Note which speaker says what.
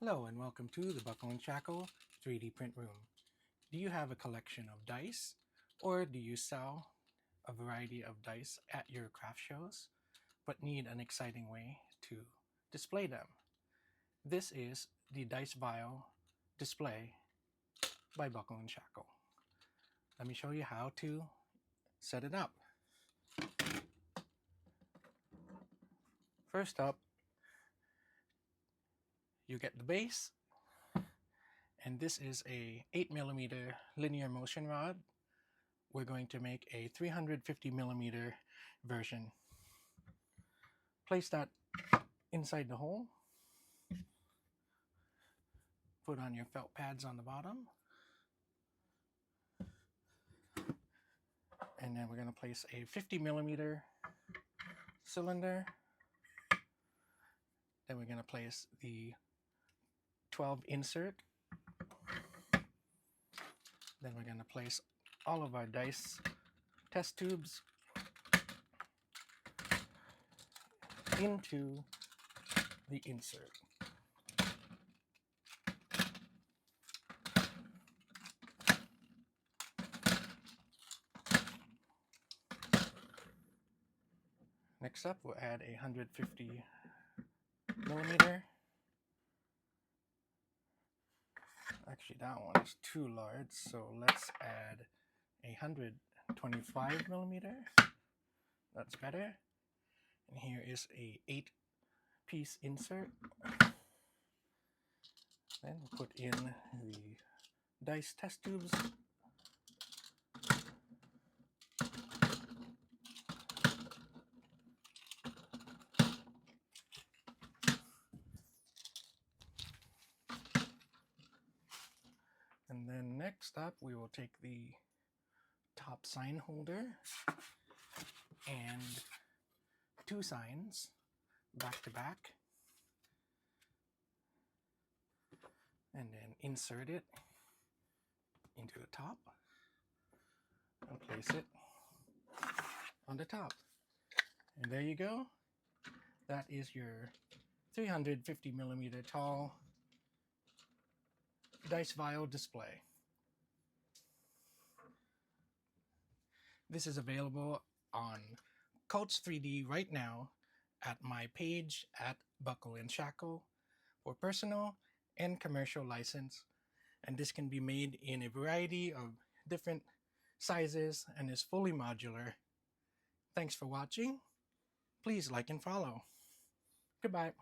Speaker 1: Hello and welcome to the Buckle and Shackle 3D print room. Do you have a collection of dice, or do you sell a variety of dice at your craft shows but need an exciting way to display them? This is the Dice Vial display by Buckle and Shackle. Let me show you how to set it up. First up, you get the base, and this is a 8mm linear motion rod. We're going to make a 350mm version. Place that inside the hole. Put on your felt pads on the bottom. And then we're going to place a 50mm cylinder. Then we're going to place the 12 insert. Then we're going to place all of our dice test tubes into the insert. Next up, we'll add a 150mm. Actually, that one is too large, so let's add a 125mm. That's better. And here is a 8-piece insert. Then we'll put in the dice test tubes. And then next up, we will take the top sign holder and 2 signs back to back, and then insert it into the top and place it on the top. And there you go. That is your 350mm tall dice vial display. This is available on Cults3d right now at my page at Buckle and Shackle for personal and commercial license. And this can be made in a variety of different sizes and is fully modular. Thanks for watching. Please like and follow. Goodbye.